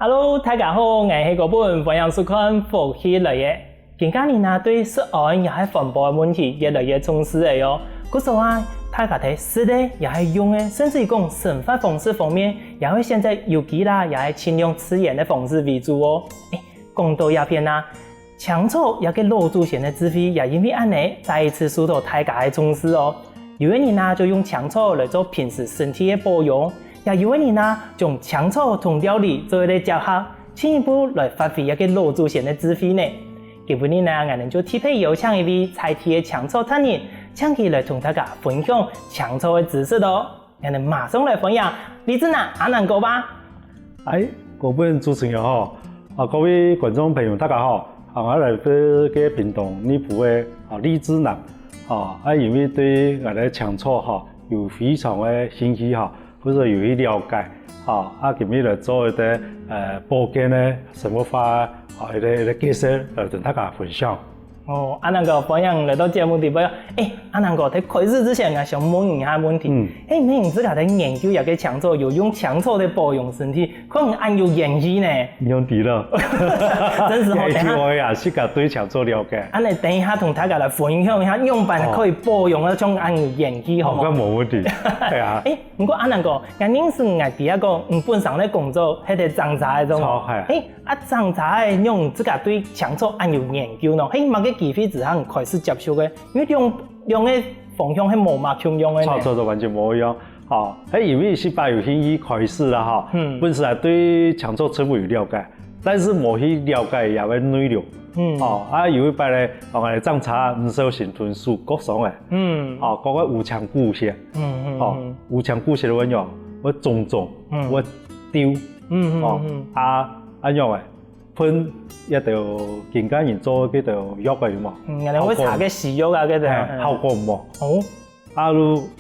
Hello， 大家好，我是嗰本分享書看福氣嚟嘅。近幾年啊，對食安也係環保嘅問題越來越重視嘅喲。嗰時候啊，大家睇食咧也係用嘅，甚至於講生活方式方面，也會選擇有機啦，也係盡用自然嘅方式為主哦。講到鴉片啊，搶草也給老祖先嘅智慧，也因為安尼再一次受到大家嘅重視哦。有的人啊就用搶草來做平時身體嘅保養。也有的人呢，將搶草同料理做一個結合，進一步來發揮一個老祖先的智慧呢。今日呢，我哋就特別邀請一位在地嘅搶草達人，請佢來同大家分享搶草的知識咯。我哋馬上來分享李子南阿南哥吧。各位主持人好，各位觀眾朋友大家好，我來自個屏東尼埔的李子南，因為對我哋搶草有非常的興趣或者有去了解，今日來做一個保健的生活化一個介紹來同大家分享。阿南哥分享來到節目地方，阿南哥在開始之前，我想問一下問題。你自己在研究一個搶草，有用搶草來保養身體，可能按有研究呢？用對了，真是好。我也是個對搶草了解。你等一下同大家來分享一下用辦可以保養那種按有研究，好嗎？冇問題。係啊。不過阿南哥，我認識我第一個，本身咧工作係啲種茶嗰種。種茶用自己對搶草按有研究呢？乜嘅機會之下開始接觸嘅？因為用嘅方向係冇乜相用嘅。錯就完全冇一樣。因為是把有興趣開始啦本身對搶草植物有了解，但是冇去了解也嘅內容。有一擺咧，我哋種茶唔小心吞樹割傷嘅。嗰個有搶固些。有搶固些嘅話樣，我種，我丟。安樣嘅，噴一條健康人做嗰條藥嘅嘛。人哋會搽嘅試藥啊，嗰啲效果唔好。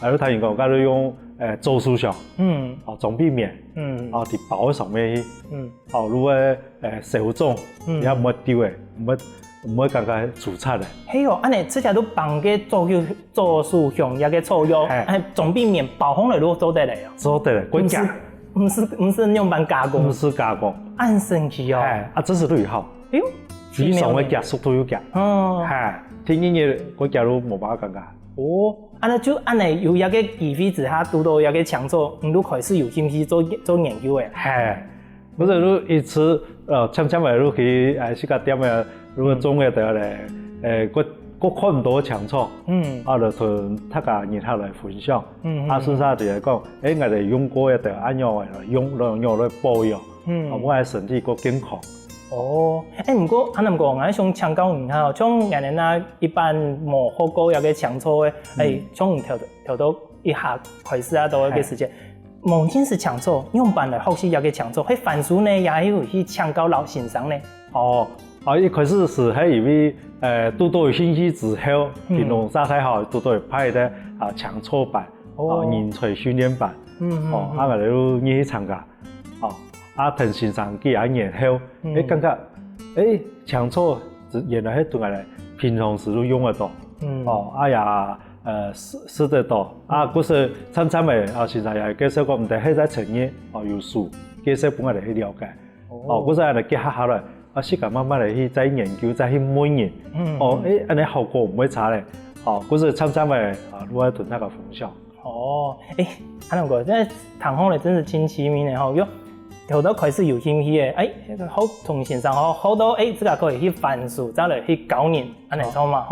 你睇人講，你用做樹上，總避免，啲包上面去，如果手種也唔會丟嘅，唔會更加煮差嘅。係哦，安尼自己都幫嘅做樹上一個草藥，總避免包紅嚟都做得嚟啊。做得嚟，關鍵。唔是用辦加工，唔是加工，很神奇哦。這是最好。非常嘅夾速度有夾。天然嘅嗰夾都冇辦法更加。就安尼有一個機會之下，讀到一個搶草，你都開始有興趣做研究嘅。不是你一次champ嘅，你去四個點嘅，如果種嘅就嚟我看唔到搶草，就同大家然後來分享。順勢就係講，我哋用過一條安樣嘅用來保養，我嘅身體個健康。不過阿南哥，我想請教你下，像我哋那一般冇學過有個搶草嘅，像唔跳到一下開始啊，到一個時間，冇見是搶草，用辦來學習有個搶草，喺番薯呢也有去搶到老先生呢。一開始是喺因為都有興趣之後，平常沙太好，都會派的搶草班，人才訓練班，我哋都去參加，滕先生幾年後，感覺搶草原來係對我哋平常時都用得到，識得到，嗰時參嘅先生也介紹過，唔但係在產業有書，介紹俾我哋去了解，嗰時我哋結合下來。時間慢慢嚟去再研究，再去問人。安尼效果唔會差咧。嗰時參嘅我同大家分享。阿南哥，真係談好嚟真係真奇妙嘅喲。後頭開始有興趣嘅，好同先生好多自家可以去番薯，再嚟去教人，安尼錯嘛？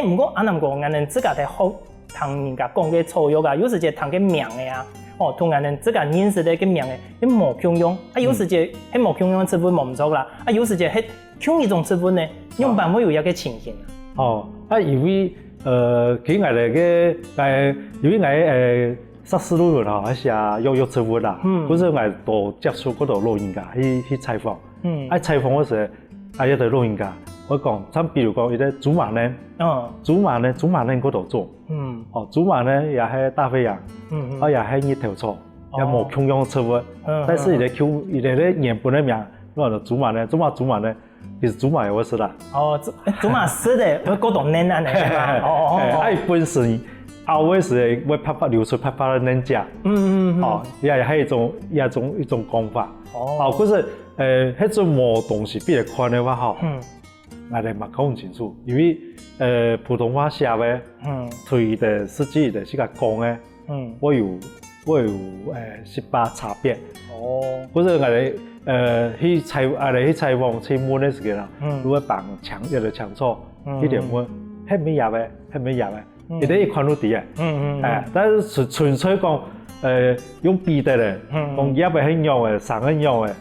唔過阿南哥，我哋自家喺學同人家講嘅草藥啊，有時就同嘅名嘅啊。同人自己認識的個名嘅，冇共用。有時就係冇共用嘅成分冇唔錯啦。有時就係同一種成分呢，用辦會有一個情形。因為佢我哋嘅因為我實施論文係寫藥成分啦。嗰時我到接觸嗰度老人家去採訪。採訪嗰時，一對老人家，我講，比如講一個祖馬呢，祖馬呢嗰度種。祖馬呢也係大肥羊，也係熱頭草，也冇共用植物。但是佢哋原本嘅名，嗰個祖馬呢，其實祖馬有個是啦。祖馬是的，嗰度嫩啊，本身后尾是会流出啪啪的能价，哦，也系一种讲法，哦，可是迄种无东西比来看的话吼，我哋嘛讲唔清楚，因为普通话写的，对的实际的是个讲的，会有18差别，哦，可是我哋去采访去问的时候啦，如果绑一个强错，一点问，迄咩嘢嘅，迄咩嘢嘅。伊哋一看都啲但是纯粹讲，用笔的咧，讲叶係很用嘅，上很用嘅，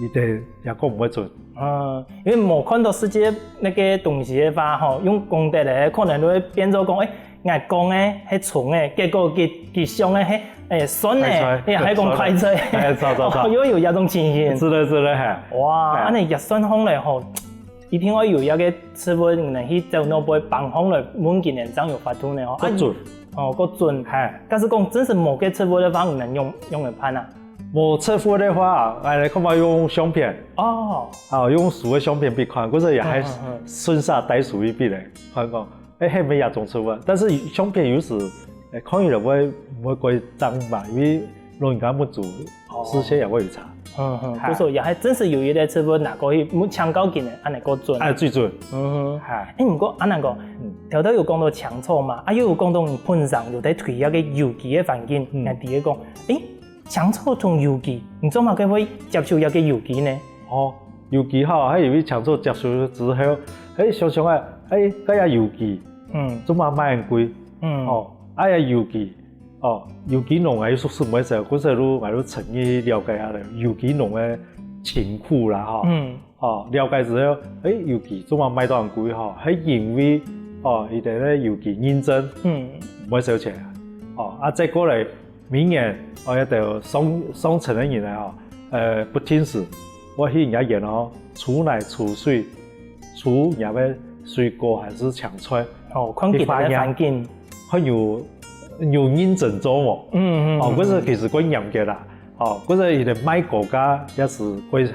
伊哋也講唔會準。因為冇看到實際那個東西嘅話，吼，用講的咧，可能都會變做講，我講嘅係純嘅，結果佢上嘅係酸嘅，你係講快脆，有一種情形。是的，是的，哇，安尼葉酸風咧，吼。一定會有一個詞彙能去做那杯幫風來滿件人長有發圖呢哦，夠準哦，夠準係。但是講真是某個詞彙的話，唔能用嚟判啊。冇詞彙的話，我恐怕用相片哦，用數嘅相片比看，嗰陣也係順勢帶數一筆嚟看講，係咪一種詞彙？但是相片有時看完就會過髒嘛，因為老人家冇做，視線也會有差。不錯，也係真是有一啲詞彙拿過去冇搶高見嘅，安尼個準。最準。唔過安那個，頭頭有講到搶錯嘛，又有講到你碰上有喺推一個郵寄嘅環境，人哋講，搶錯同郵寄，你做乜佢會接受一個郵寄呢？哦，郵寄吼，喺因為搶錯接受之後，常常啊，嗰個郵寄，做乜買咁貴？郵寄。哦，郵寄農嘅屬實唔係時候，嗰時我都誠意了解下咧，郵寄農嘅情況啦，了解之後，郵寄做乜賣到咁貴？係因為伊哋咧郵寄認證，唔係收錢，再過嚟明年我一條雙層嘅人咧，不聽使，我去人家演出奶出水，出人家水果還是搶出，看見嘅環境，很有認證做喎，嗰時其實幾嚴格啦，嗰時伊哋買國家也是幾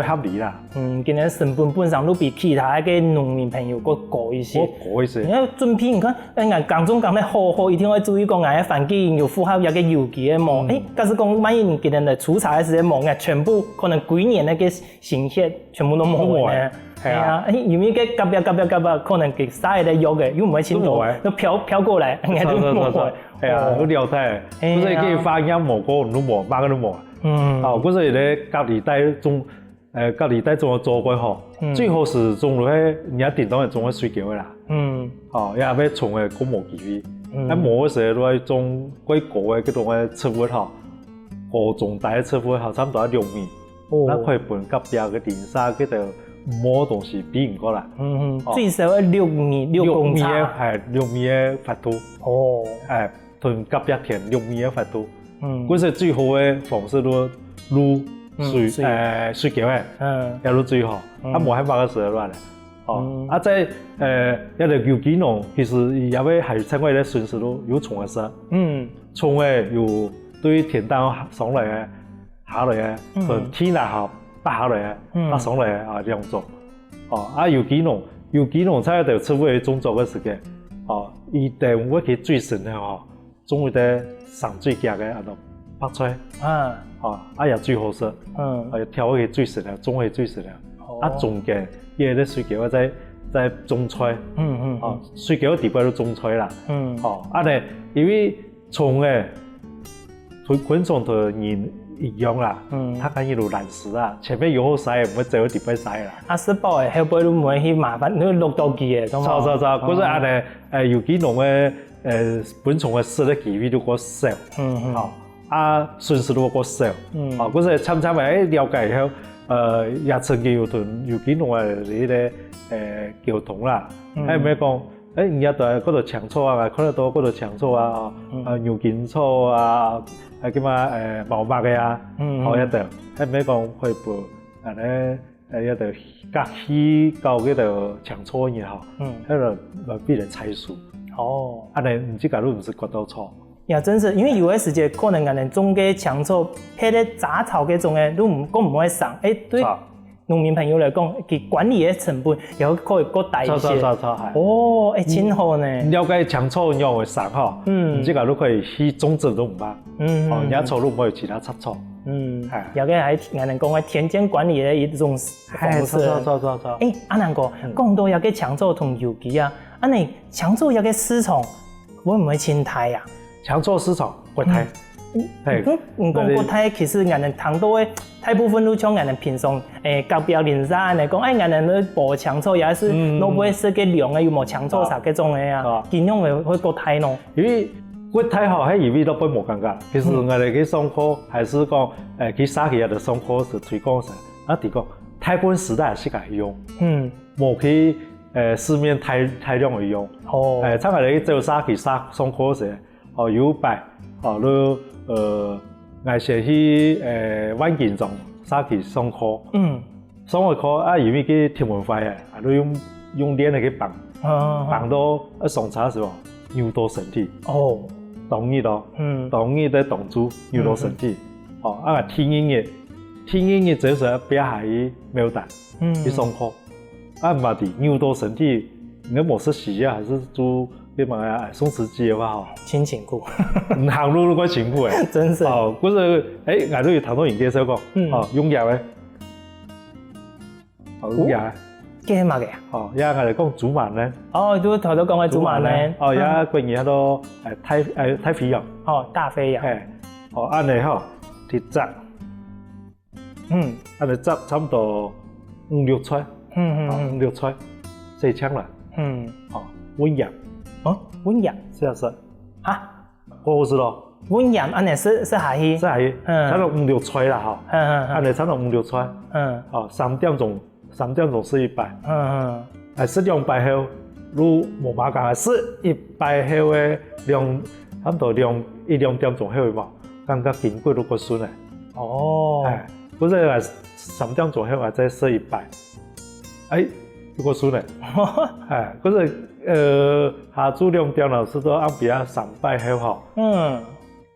合理啦。今年成本上都比其他嘅農民朋友高一些。高一些。你看準備，你看，人講中講得好，一定會注意講人嘅環境有符合一個郵寄嘅模。假使講萬一你今年嚟出差嘅時候模，全部可能幾年那個形式全部都冇嘅。係啊，因為佢夾，可能佢曬得喐嘅，又唔係青島，都飄過來，應該都冇嘅。係啊，都了解，嗰時佢發音冇過，都冇，乜都冇。嗰時咧隔離帶種做過後，最好是種落去，人家電檔係種喺水橋嘅啦。也係要從嘅嗰冇機會，喺冇嘅時候都係種幾個嘅嗰種嘅車貨頭，個種大嘅車貨頭差唔多6米，嗱佢本隔壁嘅電沙嗰度。冇東西比唔過啦，最少6米6公差，係6米嘅幅度，同隔壁田6米嘅幅度，嗰時最好嘅方式都擼水橋嘅，一路最好，冇喺白嘅時候嚟，在一條郵寄農，其實也會係成為咧損失都有蟲嘅事，蟲嘅有對田單上嚟嘅，下嚟嘅，同天然好。打下來打上來兩種，郵寄農在一條車位種作嘅時間，一定會去最神嘅種一啲上最佳嘅拍出，也最好食，挑去最神嘅，種去最神嘅，中間嘢啲水果在種出，水果地邊都種出啦，咧因為蟲嘅佢昆蟲同人。一樣啦，它可以路難食啊，前面有好曬，唔會走去地邊曬啦。食飽誒，後背都唔會去麻煩，你落到機嘅，咁錯，嗰陣咧郵寄農嘅本蟲嘅食嘅機會都過少，損失都過少，嗰陣參了解以後，也曾經有同郵寄農嘅呢啲交通啦，咩講？人家在嗰度搶錯啊，看得到嗰度搶錯啊，牛筋錯啊，叫乜毛白嘅啊，一度，咩講會部一度隔起到嗰度搶錯然後，喺度俾人猜數。你唔知假如唔是覺到錯。也真是，因為有嘅時間可能人哋種嘅搶錯，迄個雜草嘅種嘅都唔會上，對。农民朋友来讲，佢管理的成本也可以更大一些。哦，真好呢。了解强臭用的上吼，这个都可以去种植都唔怕，哦，人家臭都唔会有其他插臭。有嘅係我哋講嘅田間管理嘅一種方式。錯。阿南哥，講到有嘅強臭同有機啊，你強臭有嘅絲蟲會唔會侵害啊？強臭絲蟲會睇。唔講國泰，其實我哋糖多嘅大部分都像我哋平常隔壁鄰舍嚟講，我哋咧無強臭也是攞杯食嘅量嘅，又冇強臭啥嘅種嘅啊，盡量會國泰咯。因為國泰吼，喺意味都不無感覺。其實我哋去上課，還是講去沙期嘅上課時推廣時，啊，提講太本時代係適合用，冇去市面大量去用。像我哋去做沙期上課時，有擺都我先去環境中沙期上課，上完課啊，因為去天文會嘅，啊都用鏈嚟去綁到一上茶時候，扭到身體。同意咯，同意的動作扭到身體。啊聽音樂這時候別下去沒有彈，去上課，啊唔係的扭到身體，你冇實習啊，還是做啲乜送司機嘅話吼，真辛苦，行路都怪辛苦誒，真是。嗰時我都有談到營業時候講，用藥嘅，用藥嘅。嘅乜嘅？而家我哋講祖馬呢？都頭都講嘅祖馬呢。而家關於喺度太肥藥。大肥藥。按嚟吼，鐵質。按嚟質差唔多5-6寸。5-6寸，4槍啦。溫陽。溫陽。是。我知道。溫陽，按嚟是下去。是下去。差唔多5-6寸啦，吼。按嚟差唔多5-6寸。3點鐘是100，食2百後，如無馬講食100後嘅量，差唔多2點鐘後嘛，感覺筋骨都過順嘅。嗰陣係3點鐘後再食100，都過順嘅。嗰陣下晝2點啦，食到暗邊300後嗬，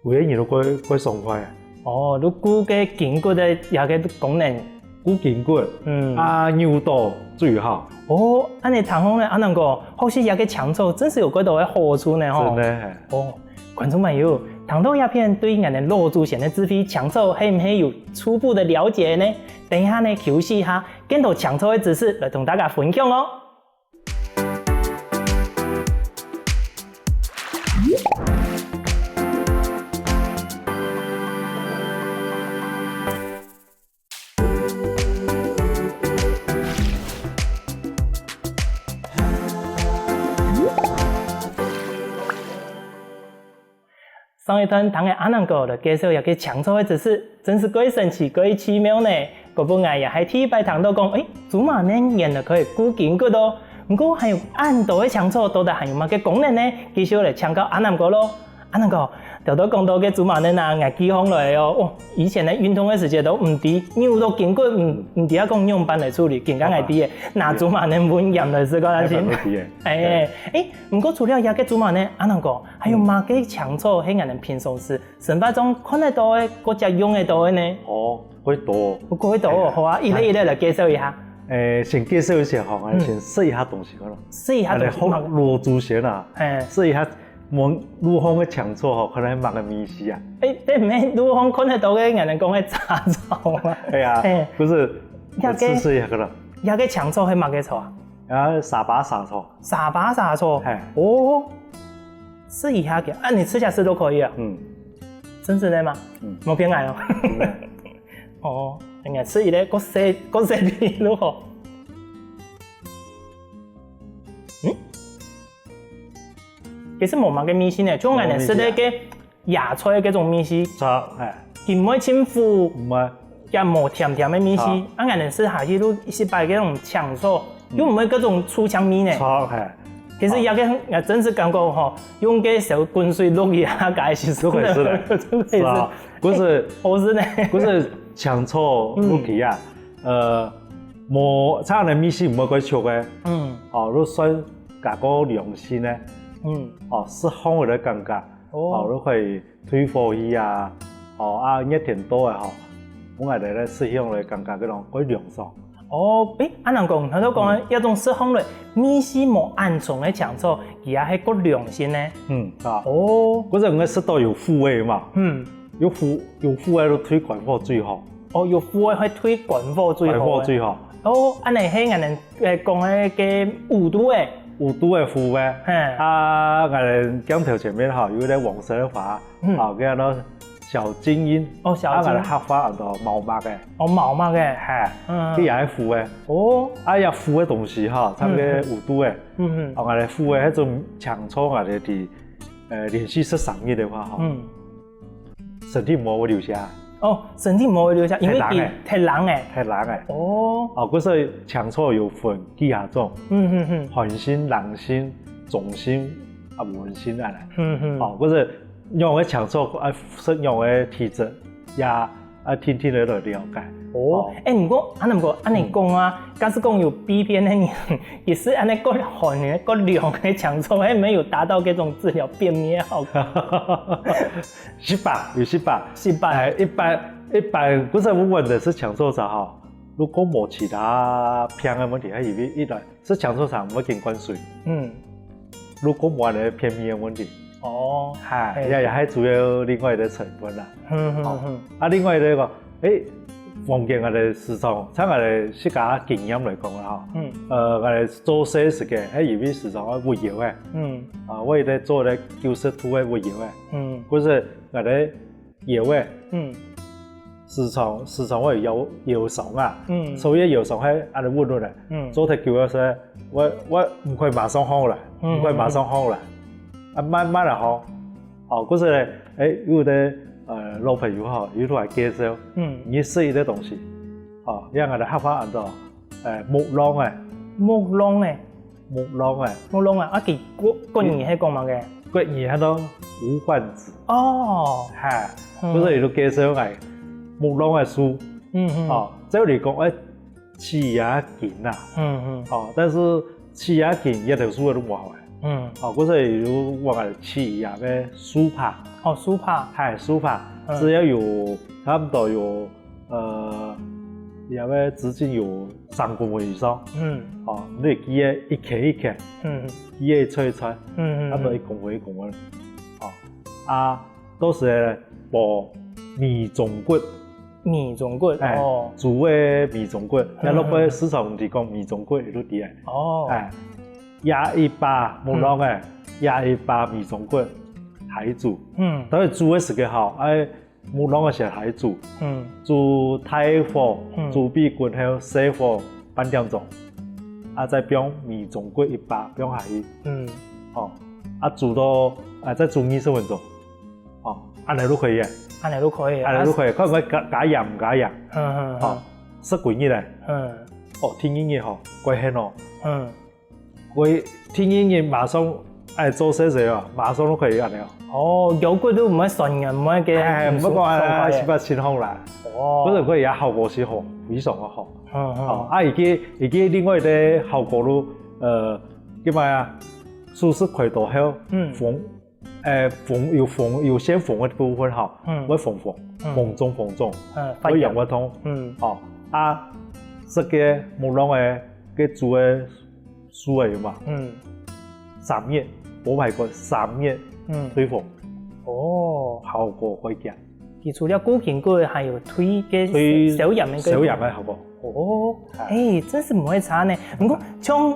每一年都過爽快嘅。都顧嘅筋骨嘅有個功能。骨筋骨，扭到最好。按你談講咧，阿能哥，好似有個強臭，真是有幾多嘅好處呢？真的。觀眾朋友，糖豆鴉片對我哋羅祖賢嘅自費強臭，係唔係有初步的了解呢？等一下呢，休息一下，更多強臭嘅知識來同大家分享哦。上一段談嘅阿能哥就介紹一個強臭嘅知識，真是幾神奇、幾奇妙呢。嗰本我也係第一擺談到講，祖馬呢原來可以顧筋骨咯。不過還有按多嘅強臭到底還有乜嘅功能呢？繼續嚟請教阿能哥咯。阿能哥，頭都講到嘅祖馬呢嗱，我記翻來哦。以前咧運動嘅時節都唔啲，扭到筋骨唔啲啊，講用板嚟處理，更加係啲嘅。拿祖馬呢溫鹽嚟試過先。不過除了一個祖馬呢，阿能哥還有乜嘅強臭喺我哋平常時生活中看得到嘅，或者用得到嘅呢？會多。會多，好啊，一類嚟介紹一下。先介紹一下吼，我先試一下東西可能。試一下東西。羅祖賢啊，試一下。冇陸豐嘅強臭吼，可能係抹個米絲啊。你唔係陸豐看得到嘅人哋講嘅雜臭啊？不是，試一下可能。有個強臭係抹嘅臭啊？沙巴沙臭。沙巴沙臭。試一下嘅，你吃下試都可以啊。真是的嗎？冇偏愛哦。你試一咧，個色啲都好。其實冇乜嘅米線咧，像我哋食咧嘅芽菜嗰種米線，佢唔會清苦，也冇甜甜嘅米線。我哋食下去都失敗嗰種搶手，又唔會嗰種粗搶米咧。其實有個我真是感覺吼，用個小滾水淥一下，解是都可以食的，都可以食。嗰是好食呢，嗰是搶手淥起啊，冇差嘅米線唔會佢熟嘅，都算加個良心咧。釋放我的感覺，都可以退火氣啊，熱天多嘅嗬，我哋咧釋放我哋感覺嗰種嗰涼爽。哦，人講，佢都講一種釋放類米絲冇暗蟲嘅搶錯，而家係個良心呢。哦，嗰陣嘅食道有腐味嘛。有腐味都推廣貨最好。哦，有腐味可以推廣貨最好。廣貨最好。哦，安尼係人哋講嘅五度嘅。五度嘅腐味。我哋鏡頭前面有啲黃色嘅花，叫做小金英。哦，小金英。黑花喺度毛毛嘅。哦，毛毛嘅。係。佢也係腐嘅。哦。有腐嘅東西差唔多五度嘅。我哋腐嘅一種強錯我哋啲連續食3日嘅話，身體唔會留下。哦，身體唔會留下，因為太冷嘅。太冷嘅。哦。嗰時候強錯有分幾下種。寒性、冷性、中性、溫性啊。嗰時用嘅強錯適用嘅體質也天天喺度了解。哦。唔過按你講啊，假使講有 B 片嘅人，也是按你個寒嘅個涼嘅強錯，還沒有達到嗰種治療便秘嘅效果。失敗。一般嗰時我問的是強錯茶哈，如果冇其他偏嘅問題，係因為一來是強錯茶唔會經關水。如果冇你便秘嘅問題。哦，係，也係主要另外嘅成分啦。另外呢個，房間我哋時常，從我哋自家經驗嚟講啦，我哋做些時嘅，因為時常會搖嘅，我哋做咧90度嘅會搖嘅，嗰時我哋搖嘅，時常會搖爽啊，所以搖爽係按你溫度嚟，做啲叫嘅時，我唔可以馬上好啦，慢慢嚟好，嗰時咧，有啲老朋友有都係介紹，你試啲東西，因為我哋黑花人度，木籠啊，啊佢骨兒係講乜嘅？骨兒喺度無患子。哦，係，嗰時都介紹係木籠嘅書，即係嚟講氣壓緊啊，但是氣壓緊一條書都冇好嘅。嗰時有我哋氣壓嘅書帕。哦，書帕係書帕，只要有差唔多有有咩直徑有3公分以上，你記嘅一克，記嘅吹，差唔多1公分，到時播米種骨，煮嘅米種骨，一落去市場提供米種骨都啲嘅，壓一把木籠嘅，壓一把米種骨。海煮，但係煮嘅時間好，木籠嘅時候海煮，煮大火，煮比滾後細火半點鐘，再放米種骨1把，放下去，煮到再煮20分鐘，按嚟都可以嘅，按嚟都可以，佢唔會加鹽唔加鹽，食滾熱嚟，天熱熱貴輕咯，天熱熱馬上。做些馬上都可以按了。哦，有骨都唔係純嘅，唔係嘅。唔不過7、8千毫啦。哦。嗰陣佢也效果是好，非常嘅好。而家另外啲效果都叫咩啊？舒適渠道後，有先縫嘅部分好，會縫中，會陽不通。食嘅木籠嘅煮嘅書嚟嘛。3日。我買過3日推風，效果可以見。而除了固形骨，還有推小人嘅效果。真是唔會差呢。不過像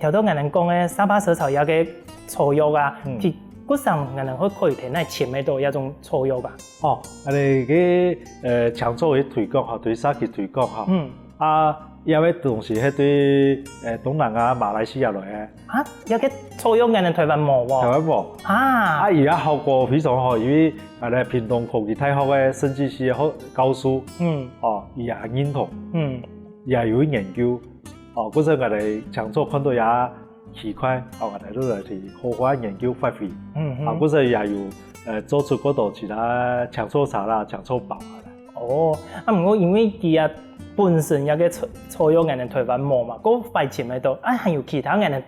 頭先人講嘅沙巴蛇草藥嘅草藥啊，其骨上人可以睇那前面都有一種草藥吧？我哋嘅長洲嘅推廣對沙棘推廣有啲東西係對東南亞、馬來西亞來嘅。有啲草藥人台灣冇喎。台灣冇。而家效果非常好，因為我哋屏東科技大學嘅生技系好教授，也認同，也有研究。嗰陣我哋長洲看到也奇怪，我哋都嚟好好研究發揮。嗰陣也有做出嗰度其他長洲茶啦、長洲寶啦。唔過因為佢本身有個草藥人台灣冇嘛，嗰塊錢喺度，還有其他人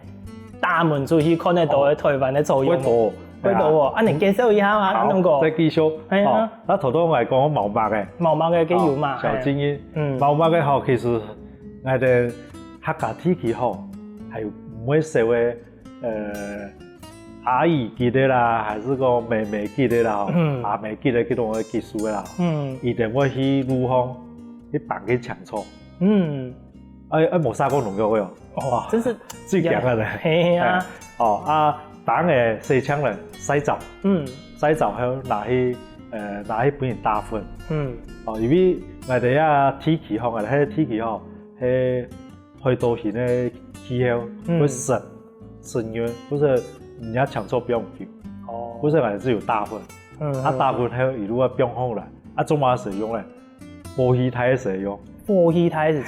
大門出去看得到嘅台灣嘅草藥冇？喺度喎，你介紹一下嘛？咁個。再繼續。係啊。頭先我係講毛毛嘅。毛毛嘅幾有嘛？小金英。毛毛嘅好，其實我哋客家天氣好，還有唔會社會阿姨記得啦，還是講妹妹記得啦，阿妹記得嗰種嘅技術啦，一定會去路方去辦去搶錯。冇殺過農藥嘅哦，真是最強嘅咧。係啊。辦嘅細槍咧洗澡，洗澡後拿去俾人打粉。因為我哋啊天氣好，我哋喺天氣好，喺去到現嘅氣候會濕潤，不是人家搶錯不用救。不是我哋只有打粉，打粉後如果變紅啦，做乜使用咧？波氣體使用。波氣體是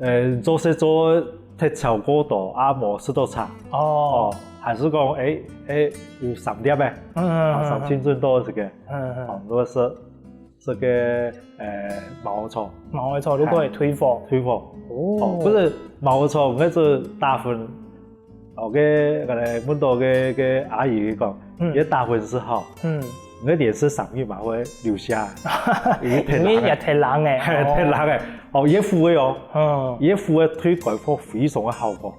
咩？做鐵炒嗰度冇濕到茶。還是講有3碟嘅，3千尊多一個，如果是個毛荷草，如果係退火，不是毛荷草，我做打粉，我哋問到嘅阿姨講，啲打粉是好，我連吃3月嘛會留下，因為也太冷嘅，太冷嘅，熱敷嘅哦，熱敷嘅退改貨非常嘅效果，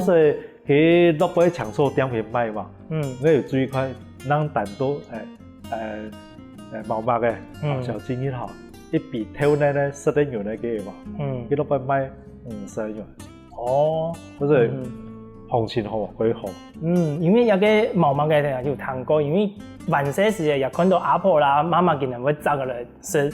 所以佢落去搶錯點去賣嘛，我要注意看，讓蛋都毛毛嘅，小心啲好，一比頭呢10點用嚟嘅嘛，佢落去賣50元，嗰個行情好幾好，因為有個毛毛嘅就談過，因為晚些時也看到阿婆啦、媽媽見人會摘過來食，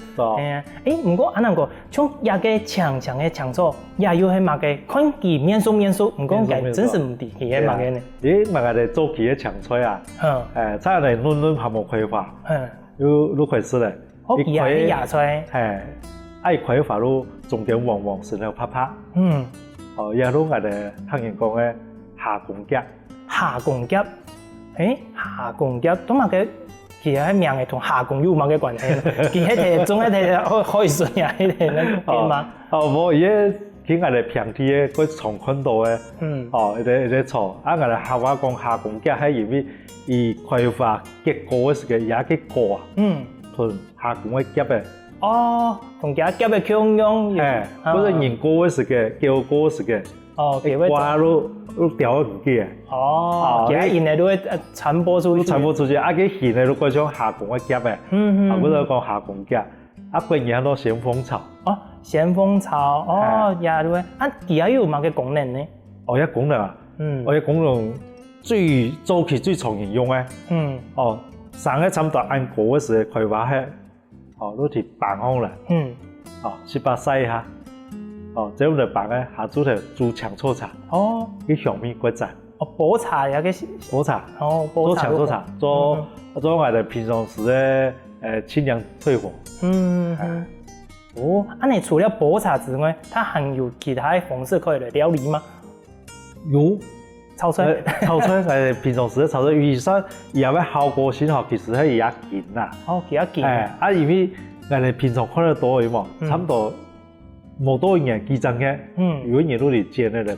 唔過阿能個從一個長嘅長錯，也有係乜嘅，看佢面數，唔講計真是唔掂嘅乜嘅呢？問我哋做佢嘅長菜啊，差嚟嫩還冇開花，有開始咧，一塊芽菜，一開花都中間黃成條啪啪，也都我哋客人講嘅下公夾，下公夾。下公夾，咁啊嘅其實喺名嘅同下公有乜嘅關係？佢喺條中喺條海水啊，喺條咧點嘛？冇而家佢我哋平地嘅嗰長坤度嘅，一錯，我哋客話講下公夾係因為伊開花結果嘅時嘅也結果啊，同下公嘅夾嘅，同夾嘅強用，嗰個人果嘅時嘅結果嘅時嘅。花都掉唔見其他現在都會傳播出去，佢現在都嗰種下公嘅夾嘅，嗰度講下公夾，嗰嘢都咸豐草，咸豐草，也都會，其他有乜嘅功能呢？一功能啊，一功能最早期最常用嘅，上個差唔多按果嘅時開花係，都係白紅啦，18曬下。這樣嚟辦咧，下煮條煮長醋茶，啲香味骨質。補茶有嘅補茶，做長醋茶，做我哋平常時嘅清涼退火。你除了補茶之外，它還有其他嘅方式可以嚟料理嗎？有炒菜，係平常時嘅炒菜，而且有咩效果先其實係也勁啦。幾勁？因為我哋平常看得多嘅嘛，差唔多。冇多人記真嘅，如果你都嚟煎咧，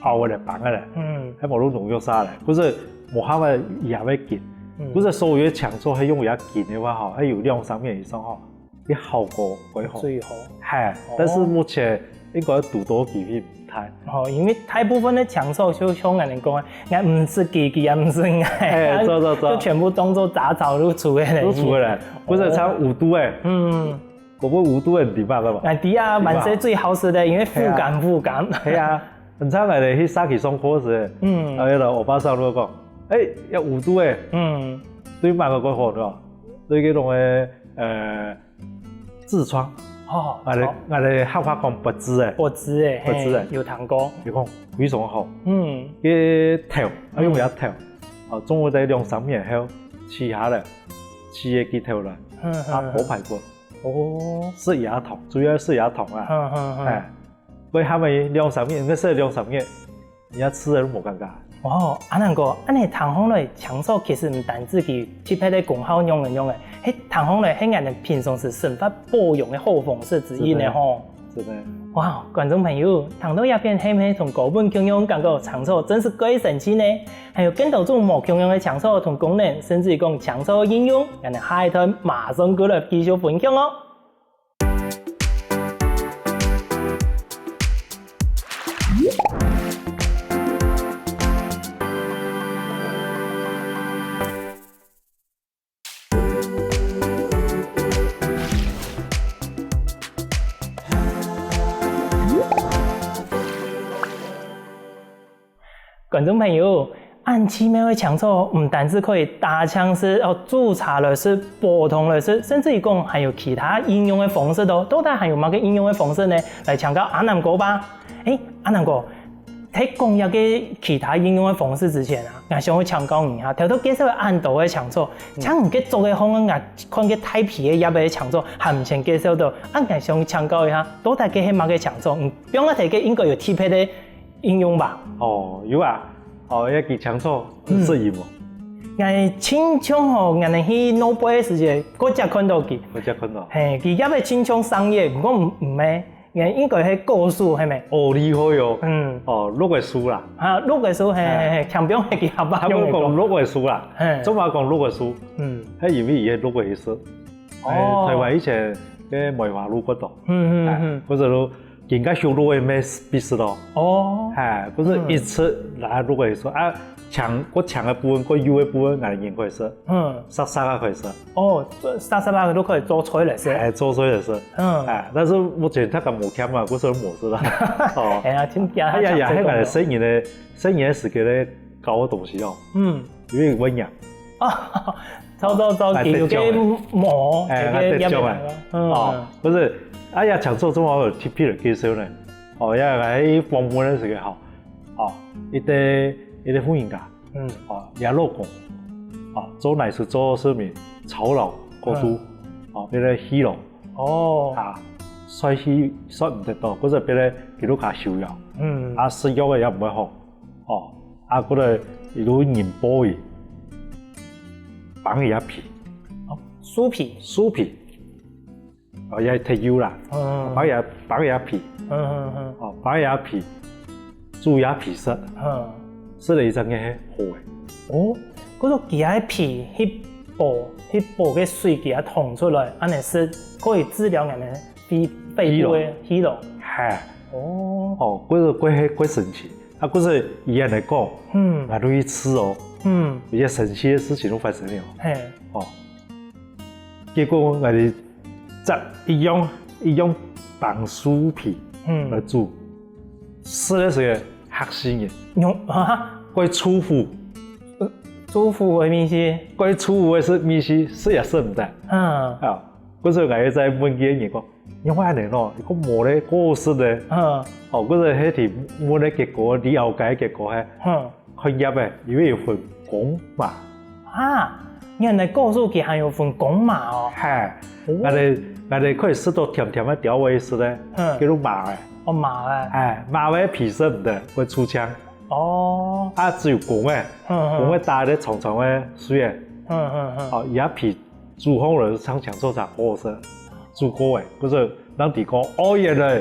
泡嘅嚟辦嘅咧，喺冇都農藥沙咧，嗰時冇下嘅也會見，嗰時所有搶錯係用也見嘅話，係有2-3年以上啲效果幾好，最好。但是目前應該賭多幾率唔太。因為大部分嘅搶錯就像人哋講，我唔是機器，也唔是我，就全部當做雜草都出嘅都出嘅咧，嗰時差5度誒。嗰個5度很低嘛，係嘛？低啊，萬歲最好食的，因為負感。係啊，唔差我哋去沙琪上課時，我爸上都講，有5度誒，對乜個好咗？對嗰種嘅痔瘡，我哋客話講脖子誒，有談過，佢講非常好，啲頭，用一頭，中午喺2-3年後吃下嚟，吃嘅幾頭啦，補排骨。是牙痛，主要是牙痛啊！為他們2-3年，應該是2-3年，人家吃的都冇尷尬。阿能哥，你糖紅類搶錯其實唔單止佢貼喺啲功效用嘅，喺糖紅類係人哋平常時生活保養嘅好方式之一呢吼。是的。哇，觀眾朋友，糖豆鴉片係咪同高本共用感覺搶錯真是幾神奇呢？還有更多種冇共用嘅搶錯同功能，甚至講搶錯應用，人哋下一段馬上過來繼續分享哦。观众朋友，按奇妙的枪草不单是可以打枪式、煮茶了是、煲汤了是，甚至于讲还有其他应用的方式都，到底还有乜个应用的方式呢？来请教阿南哥吧。阿南哥，喺讲一个其他应用的方式之前啊，我想去请教一下，头头介绍的按道的枪草，请唔嘅做嘅方案，看嘅太皮嘅叶嘅枪草，还唔先介绍到，我想請教一下，到底嘅係乜嘅槍草？唔，比我睇嘅應該有特別的應用吧？有啊。一支槍草很適宜喎。我青槍吼，我哋去攞杯嘅時陣，我只看到佢。我只看到。係，佢入嘅青槍商業，不過唔係，我應該係高數係咪？厲害喲。六個數啦。六個數係，強標係幾合法用嘅。講六個數啦。中華講六個數。係因為而家六個意思。台灣以前嘅梅花鹿嗰度。嗰陣人家修路的咩必須咯，不是一次拿路嚟說啊，強嘅部分，弱嘅部分，我哋可以說，殺可以說，殺都可以做出來食，做出來食，但是目前他個冇簽嘛，嗰時冇事啦，真假，喺我哋生意嘅時間咧搞嘅東西哦，因為溫養，走叫嘅磨，得種不是。搶草中我有特別嘅介紹呢。因為喺訪問嘅時候，一啲歡迎㗎，也老公，做乃是做什麼操勞過度，俾你虛勞，衰氣衰唔得到，嗰陣俾你幾多卡燒藥，食藥嘅也唔會好，嗰度一路鹽波嘅，綁一皮，酥皮。也係剔油啦，綁一皮，綁一皮，煮一皮色，色嚟真嘅好嘅。嗰個幾一皮去煲嘅水給它捅出來，安尼是可以治療人哋肺部嘅疲勞。嗰個鬼神奇，嗰個醫人嚟講，我都去吃有些神奇嘅事情都發生了。結果我哋一樣綁酥皮來煮，吃的時候嚇死人。嗰粗腐，粗腐係咩意思？嗰粗腐係咩意思？食也食唔得。嗰時我喺在問啲人講，因為你咯，如果冇咧過食咧，嗰時喺條冇咧結果，你後解結果係，佢入嘅以為有份公麻。原來過數佢還有份公麻哦。我哋可以食到甜甜的調味食咧，叫做麻嘅。麻嘅。麻嘅皮食唔得，會出槍。只有公嘅打啲長長嘅水嘅。而家皮煮好了，上槍草才好食。煮過嘅，嗰時人哋講，原來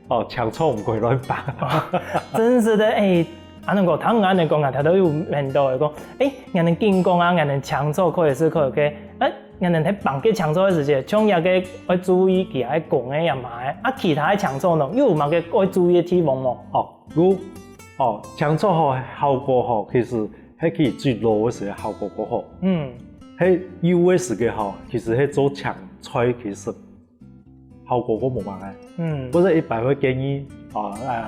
槍草唔可以亂綁。真是的，阿能講，聽阿能講啊，他都有聞到嘅講，人哋見講啊，人哋槍草可以是可以嘅，人哋喺綁嘅槍草嘅時候，像一個要注意其他公嘅也買，其他嘅槍草呢，又有乜嘅要注意嘅地方冇？槍草效果其實係可以最老嘅時候效果過好，喺幼嘅時候其實係做槍菜其實效果冇乜嘅，嗰陣一般會建議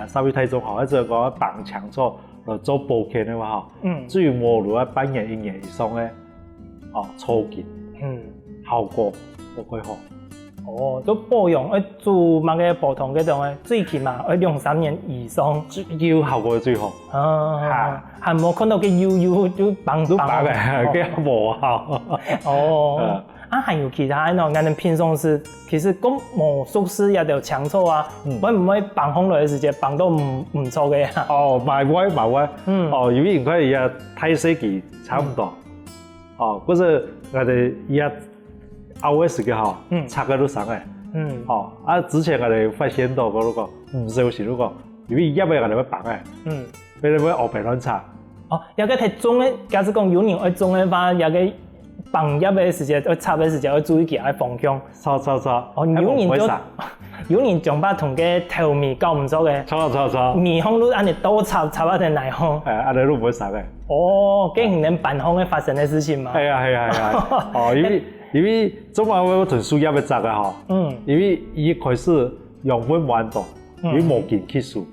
稍微睇中或者講綁槍草嚟做保健嘅話，至於冇如果半年1年以上嘅草件。效果都幾好。都保養要做乜嘅煲湯嗰種嘅，最起碼要2-3年以上，要效果最好。係冇看到佢要都綁嘅，佢冇效。還有其他我哋平常時其實講魔術師也有槍草啊，會唔會綁好來嘅時間綁到唔錯嘅呀？唔會，因為佢也太細期差唔多。嗰時我哋也熬嘅時間拆嘅都省嘅。之前我哋發現到嗰個唔少時嗰個，因為一味我哋會綁嘅，俾你會後邊亂拆。有個太重嘅，假使講有人會重嘅話，有個綁入嘅時間，要插嘅時間要注意其他方向。有人將把同嘅頭面搞唔錯嘅，面孔都按你多插一定內行。按你都唔會殺嘅。竟然辦空嘅發生嘅事情嘛。係啊。因為中華會同樹葉嘅摘嘅因為一開始用溫玩多，因為冇見技術，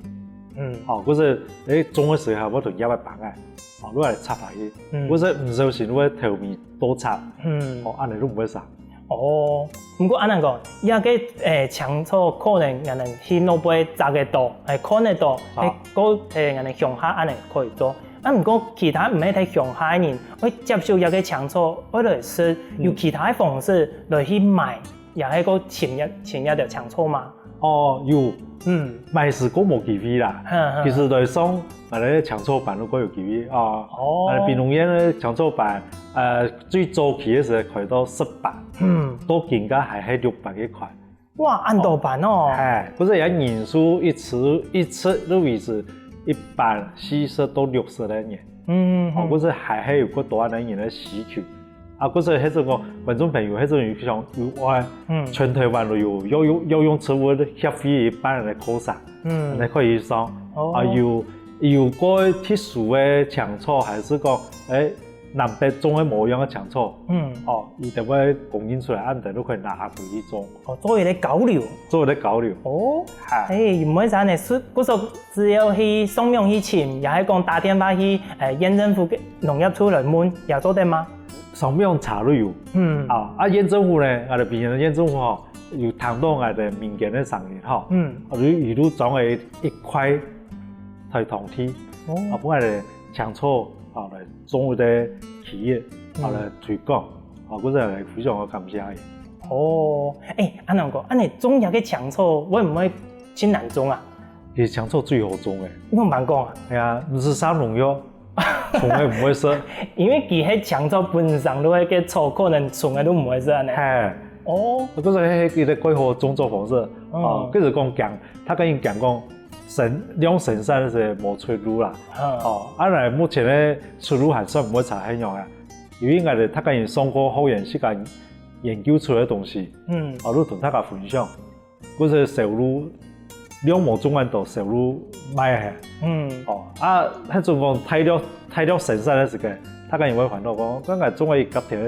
哦，嗰是種嘅時候我同葉嘅板啊，哦，攞嚟插下去，嗰是唔小心攞頭面多插，哦，安尼都唔會殺。哦，不過安尼講，也個長草可能人哋去攞杯摘嘅多，看得多，個人哋鄉下安尼可以做。啊，不過其他唔係睇鄉下人，我接受一個長草，我嚟說用其他方式來去賣，也係個前一條長草嘛。哦，有，賣是講冇機會啦。其實來講，我哋長草版都有機會啊。哦，平農園咧長草版，最早期嘅時候開到10版，到而家係喺6版嘅塊。哇，按多版哦。嗰陣有人數一次都為是1版40到60的人。哦，嗰陣係有個多安嘅人嘅需求。啊，嗰陣喺種個觀眾朋友喺種有想有愛，全台灣都有要用植物協會一班人嚟考察，你可以上啊有個特殊嘅長草，還是講南北種嘅模樣嘅長草，哦，伊就會供應出來，安哋都可以拿回去種。哦，做一啲交流。做一啲交流。哦，係。唔會啥呢？嗰時只要去上面去請，又係講打電話去縣政府嘅農業處嚟問，有做得嗎？上面查都有，縣政府呢，我哋邊嘅縣政府吼，有談到我哋民間嘅商業吼，一路裝嘅一塊台糖體，啊，幫我哋長草啊來種一啲企業啊來推廣，啊，嗰陣係非常嘅感謝嘅。哦，安能講，安尼種一個長草會唔會真難種啊？其實長草最好種嘅。用慢講啊？係啊，唔是殺農藥。從來唔會說，因為佢喺長草本身都係個草，可能從來都唔會說呢。係，哦，嗰個係佢哋規劃種作方式，哦，跟住講講，他跟你講用神山是冇出路啦，哦，嚟目前咧出路還算唔會差很遠啊，因為我哋他跟你上過後研時間研究出來嘅東西，我都同大家分享，嗰個收入。兩毛中萬度收入賣下，喺種講睇咗神山嘅時間，他跟人會煩惱講，咁我種嘅夾條，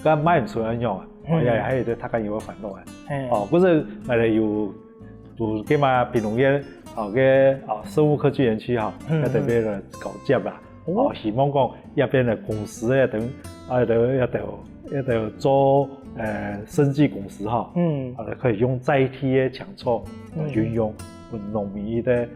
咁賣唔出嚟樣啊，我又喺度，他跟人會煩惱嘅。哦，嗰陣我哋有叫嘛平農園嘅生物科技園區喺特別嚟搞接啦，希望講入邊嘅公司咧等一條做生技公司可以用載體嘅長草運用，農民嘅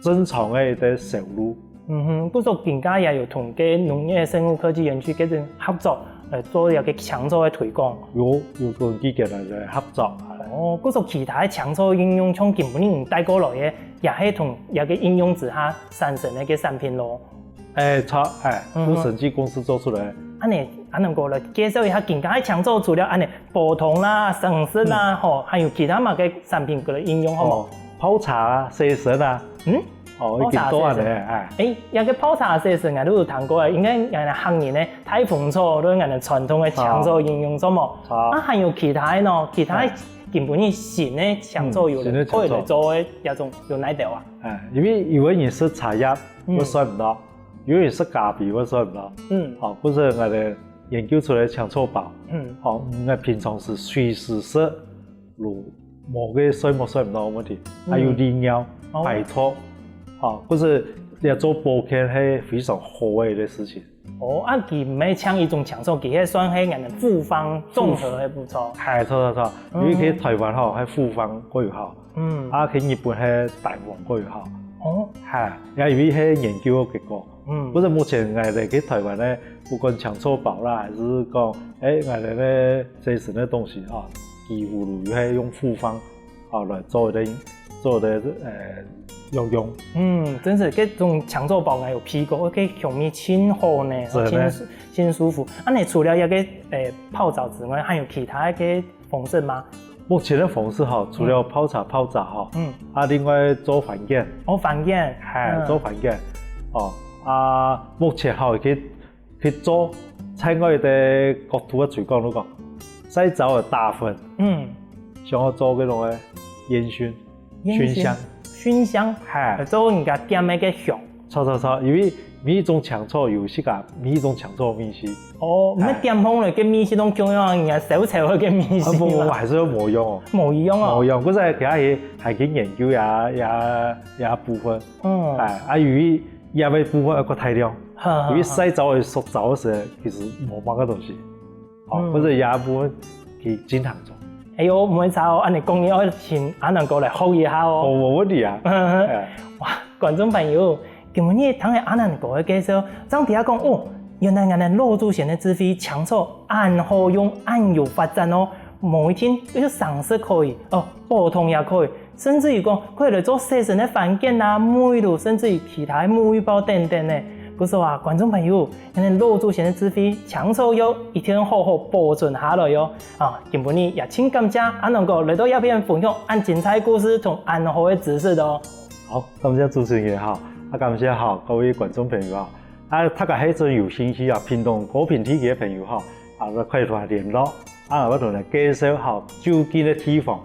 正常嘅一收入。嗰個更加也有同嘅農業生物科技園區嗰種合作嚟做一個長草嘅推廣。有個幾個嚟合作。哦，嗰個其他長草應用從根本唔帶過來嘅，也係同一個應用之下產生嘅產品咯。錯，都生技公司做出來。安能過來介紹一下，更加長草除了安尼波糖啦、生食啦，還有其他乜嘅產品過來應用，好冇？泡茶啊、洗身啊，泡茶洗身，有個泡茶洗身我都有談過，應該人哋行年咧太豐草都人哋傳統嘅長草應用咗冇？還有其他呢？其他根本你新嘅長草有可以嚟做嘅一種有哪條啊？因為你是茶葉，我算唔到。因為是咖啡，我算唔到。好，嗰陣我哋研究出來長草包。好，我平常是隨時食，如某個算唔到問題。還有利尿、擺脫，好，嗰陣要做保健係非常好嘅事情。哦，佢唔係像一種長草，佢係算係人哋複方綜合嘅補充。係錯，因為佢台灣係複方嗰樣好，佢日本係大王嗰樣好。哦，係，因為係研究嘅結果。嗰陣目前我哋喺台灣咧，不管長草包啦，還是講我哋咧製成嘅東西幾乎都係用複方來做的藥用。真是嗰種長草包我有試過，佢上面清好呢，清舒服。你除了一個泡澡之外，還有其他嘅方式嗎？目前的方式除了泡茶、泡澡另外做飯鹼。飯鹼，係做飯鹼。目前去做，喺我哋嘅國土嘅廚房嗰個洗澡嘅大份，想要做嗰種嘅煙燻香，熏香係做人家點嘅個香，错，因为每一种强错有些个每一种强错面试。哦，咩点风嚟嘅面試當中央人家手抄嘅面試嘛？我還是冇用哦。冇用哦。冇用，嗰陣其他嘢係經研究也部分。由於也未部分一個大量，由於細走去縮走嘅時候，其實冇乜個東西。嗰陣也部分佢經常做。哎呦，唔會找按你講嘢，我請阿能過嚟學一下哦。冇問題啊。哇，觀眾朋友，今日你聽下阿能過嘅介紹，張弟下講哦，原來我哋羅祖賢嘅智慧強錯，按好用，按有發展哦。某一天有常識可以，哦，普通也可以，甚至於講可以嚟做寫成嘅飯件啊、沐浴露，甚至於其他沐浴包等等嘅。嗰時候啊，觀眾朋友，我哋羅祖賢嘅智慧強錯要一定好好保存下來喲。啊，今日也請感謝阿能哥嚟到呢邊分享按精彩故事同按好嘅知識咯。好，感謝主持人哈，感謝各位觀眾朋友啊，大家喺度有興趣啊，屏東高屏地區嘅朋友都可以同我聯絡，我同你介紹就近嘅地方，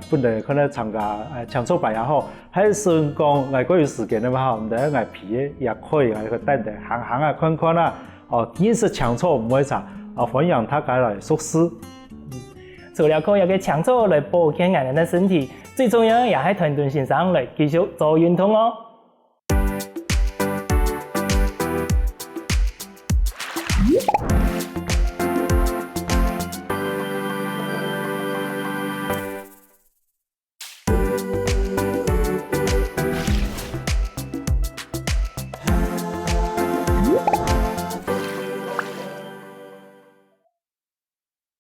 本來可能參加搶錯班也好，喺成功嗰有時間嘛唔得皮也可以去帶嚟行看看啦，見識搶錯唔會差，歡迎大家來熟悉。除了靠一個搶錯來保健我們的身體，最重要也係團隊線上來繼續做運動哦。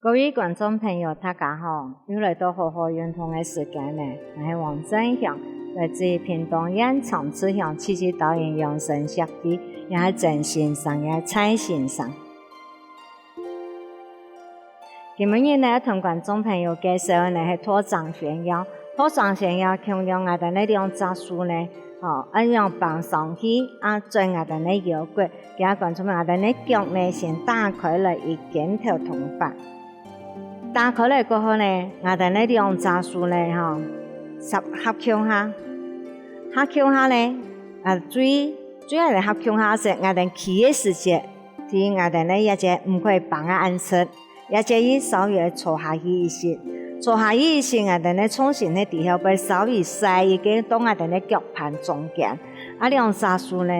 各位觀眾朋友，大家好！又來到好好運動嘅時間呢，我係王振祥，來自屏東縣長治鄉七七導引養生協會，也係鄭先生，也係蔡先生。今日呢，同觀眾朋友介紹呢係拖掌旋腰，拖掌旋腰強用我哋呢兩隻手呢，按樣綁上去，轉我哋呢腰骨，給觀眾朋友我哋呢腳呢先打開嚟，以肩頭同法。打開嚟過後呢，我哋呢兩隻手呢，合強下呢，最係合強下時，我哋企嘅時節，啲我哋呢一隻唔可以綁啊按出，一隻要稍微坐下去一些，我哋呢重新呢地下背稍微細一點，到我哋呢腳盤中間，兩隻手呢，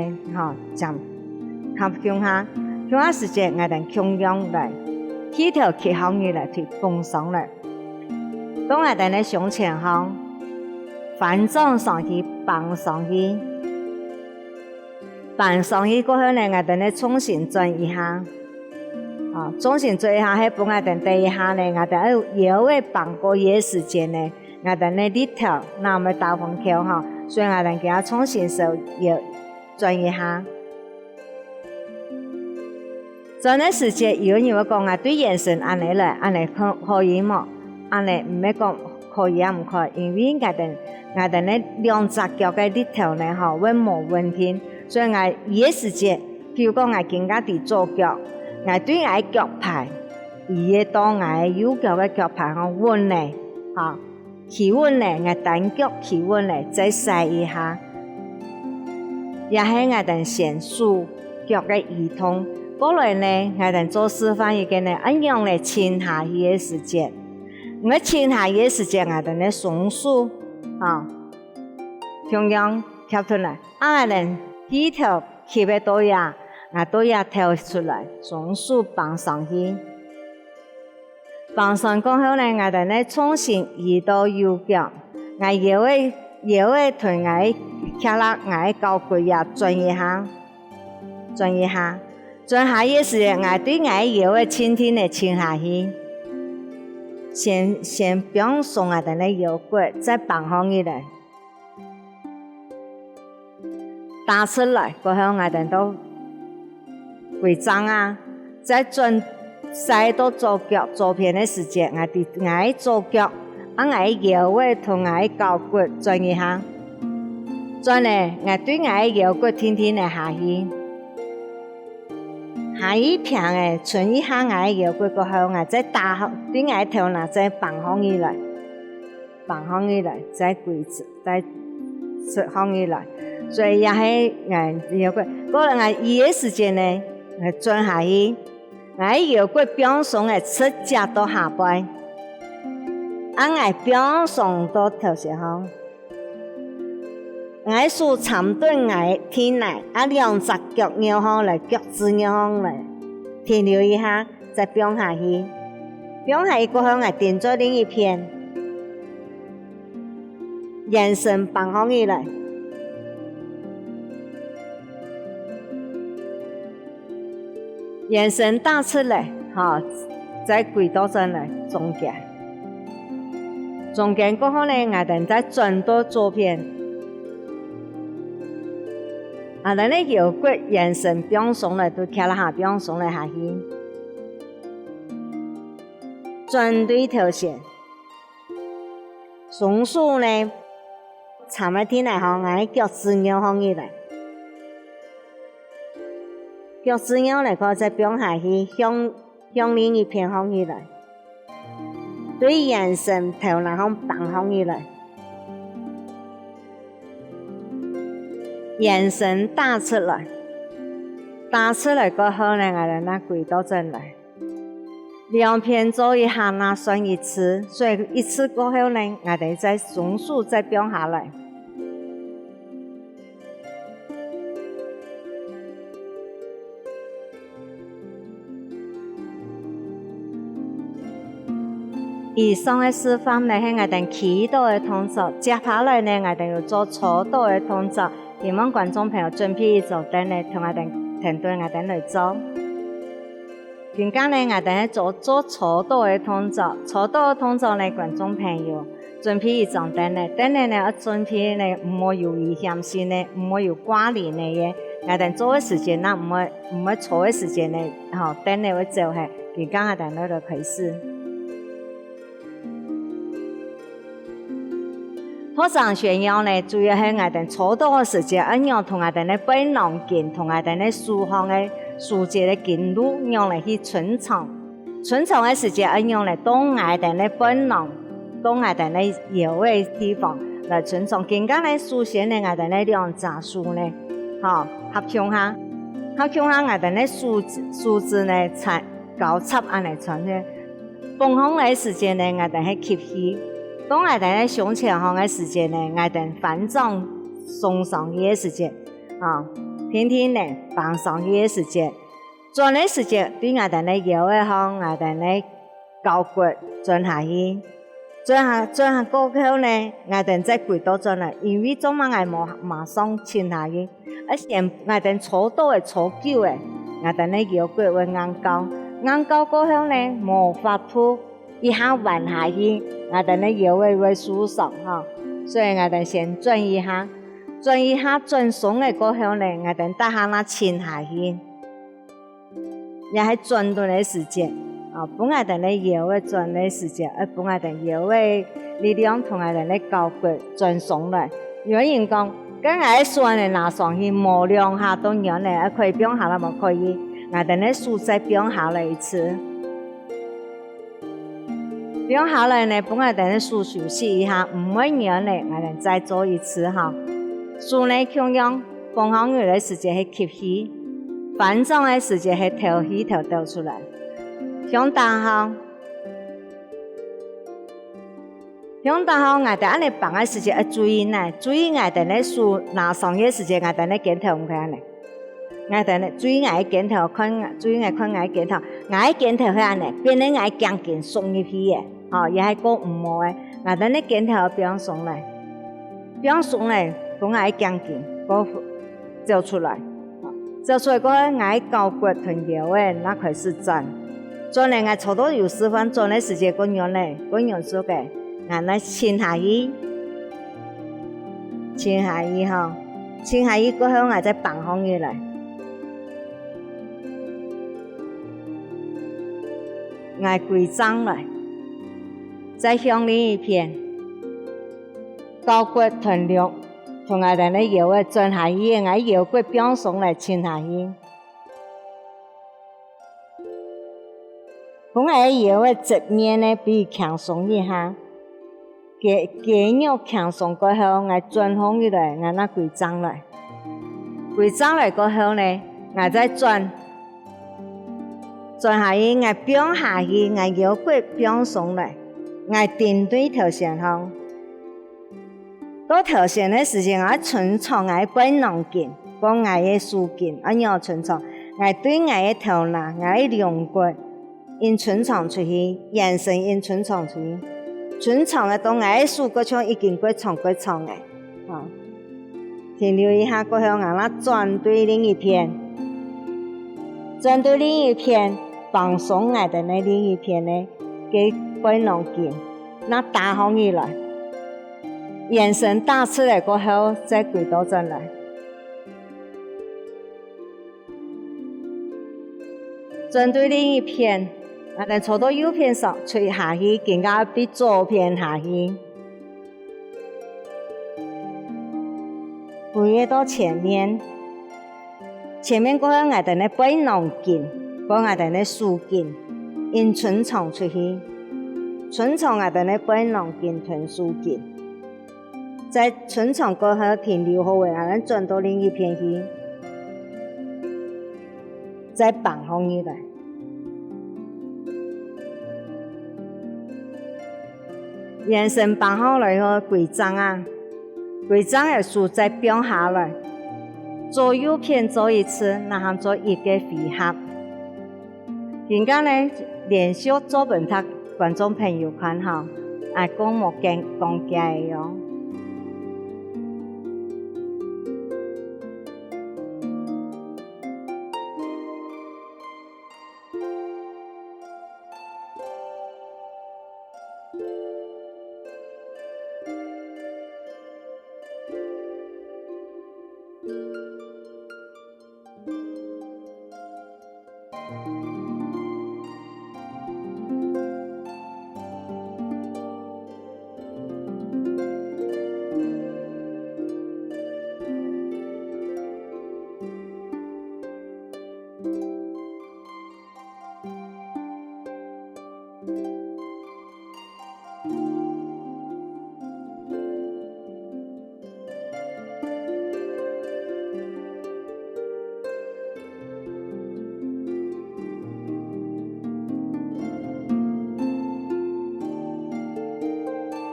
就合強下時節，我哋強用嚟。起頭企好起來，腿蹦上來。當我哋呢胸前向反轉上去，綁上去，綁上去過後呢，我哋呢重新轉一下，重新轉一下，喺幫我哋第一下呢，我哋腰位綁過嘢時間呢，我哋呢呢條那麼大風口所以我哋給它重新手腰轉一下。在呢時節，如果你話講對眼神按你來，按你可以麼？按你唔係講可以啊唔可以，因為我哋呢兩隻腳嘅呢條呢會冇問題，所以我呢時節，譬如講我更加地左腳，我對我腳排，而當我右腳嘅腳排穩呢，企穩呢，我單腳企穩呢，再曬一下，也係我哋先數腳嘅移動。過來呢，我哋做示範一個呢，按樣嚟親下去嘅時間，我親下去嘅時間，我哋呢雙手同樣跳出來，我哋一條企喺度呀，我都要跳出來，雙手綁上去，綁上過後呢，我哋呢重新移到右腳，我腰位同我腳啦，我腳骨呀轉一下。轉下嘅時候，我對我腰嘅輕輕地輕下去，先不用鬆我哋嘅腰骨，再綁好起來，打出來，過後我哋都回張再轉曬到左腳左邊嘅時間，我左腳，我腰位同我腳骨轉一下，轉呢，我對我腰骨輕輕地下去。下一片誒，轉一下我腰骨過後，我再打好，對我頭呢再綁好起來，再跪直，再出好起來。所以也係搖滾，可能係伊個時間呢，轉下去，搖滾表送嘅出家到下輩，表送到頭時候，數參對天嚟，兩隻腳搖好嚟，腳趾搖好嚟，停留一下，再表下去，表下去過後點咗另一片，眼神放空起來。眼神打出嚟，再跪到真嚟中間。中間過後呢，我哋再轉到左邊。我哋呢搖滾眼神表送嚟，都跳下表送嚟下去。轉對條線，松樹呢，參喺天嚟後，我腳趾搖放起嚟。腳趾搖嚟個再表下去，向另一片放起來，對眼神頭然後放放起來，眼神打出來過後呢，我哋那跪到正來，兩片做一下那算一次，所以一次過後呢，我哋再松樹再表下來。以上嘅示範呢，係我哋祈禱嘅動作。接下來呢，我哋要做操蹈嘅動作。希望觀眾朋友準備做等呢，同我哋團隊我哋嚟做。點解呢？我哋做操蹈嘅動作。操蹈嘅動作呢，觀眾朋友準備一張凳呢，凳呢要準備呢，唔好有危險性呢，唔好有掛鏈呢嘢。我哋做嘅時間呢，唔會坐嘅時間呢，凳呢會走係。點解我哋喺度開始？拖掌旋腰呢，主要係我哋操蹈嘅時間，樣同我哋嘅背囊筋，同我哋嘅書項嘅書節嘅筋路，用嚟去順暢。順暢嘅時間，用嚟當我哋嘅背囊，當我哋嘅腰嘅地方嚟順暢。更加咧，書線呢，我哋嘅兩隻書呢，合向下，我哋嘅書字呢，才交叉安嚟傳嘅。放空嘅時間呢，我哋係吸氣。當我哋喺胸前行嘅時間呢，我哋反掌送上去嘅時間，天天呢放上去嘅時間，轉嘅時間對我哋嘅腰嘅行，我哋嘅腳骨轉下去，轉下過後呢，我哋再跪到轉來，因為做乜我馬上沉下去，而且我哋操蹈嘅操久嘅，我哋嘅腰骨會硬高過後呢，冇法度一下彎下去。我哋嘅腰會舒爽所以我哋先轉一下轉鬆嘅過後呢，我哋打下那沉下去，也係轉動嘅時間幫我哋嘅腰嘅轉嘅時間，幫我哋腰嘅力量同我哋嘅腳骨轉鬆來。有人講，咁我哋雙嘅拿上去摸兩下都樣咧，可以變下啦，冇可以？我哋嘅手再變下來一次。變下來呢，幫我哋嘅手休息一下，唔會樣咧，我哋再做一次手呢，同樣放空嘅時間係吸氣，反掌嘅時間係頭起頭倒出來。向大後，我哋安尼放嘅時間要注意呢，注意我哋嘅手拿上嘅時間，我哋嘅肩頭唔開呢。我哋注意我嘅肩頭，注意我嘅肩頭，我嘅肩頭係安尼，變咧我嘅肩頸鬆一批嘅。也係個唔好嘅，我哋呢肩頭變鬆來，幫我嘅肩頸個走出來，走出來過後，我嘅腳骨同腰嘅那開始轉嚟我差不多有10分鐘嘅時間，咁樣做嘅，我哋沉下去過後，我再放空起來，我跪掌來。再向另一邊，腳骨同我哋嘅腰嘅轉下去，我腰骨變鬆來沉下去。我嘅腰嘅側面呢，比輕鬆一下，肌肉輕鬆過後，我轉放起來，我那跪掌來。规章来过后呢，我再转下去，我变下去，我腰骨变上来，我顶对头线方。到头线的时间，我顺从我背囊筋，跟我的手筋，我要顺从。我对我的头脑，我的两骨，因顺从出去，眼神因顺从出去，顺从的到我的手骨像已经过长的，停留一下过后，我那转对另一边，转对另一边，放松我的那另一边呢，给背囊筋，那打好起来。眼神打出来过后，再回到转来。转对另一边，坐到右边上，垂下去，更加比左边下去。回到前面过后，我的那背囊筋，跟我的那手筋，因顺从出去，顺从我的那背囊筋同手筋。在顺从过后停留好位，咱转到另一边去，再放放起来。眼神放好来后，规章的手再变下来，左右边做一次，然后做一个回合。现在呢，连续做本他观众朋友看哈，讲莫讲解哟。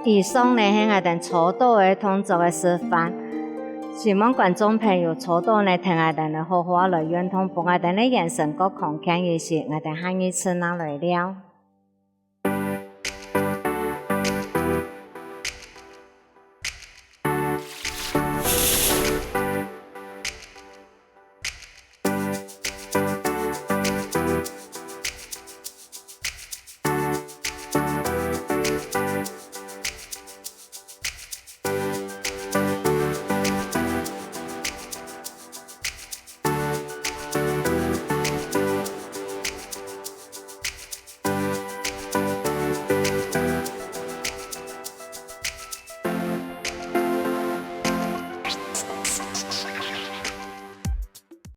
以上呢是我哋初道的動作的示範，希望觀眾朋友初道呢聽我哋嘅好好來運動，幫我哋嘅眼神個空間一些，我哋下一次拿來了。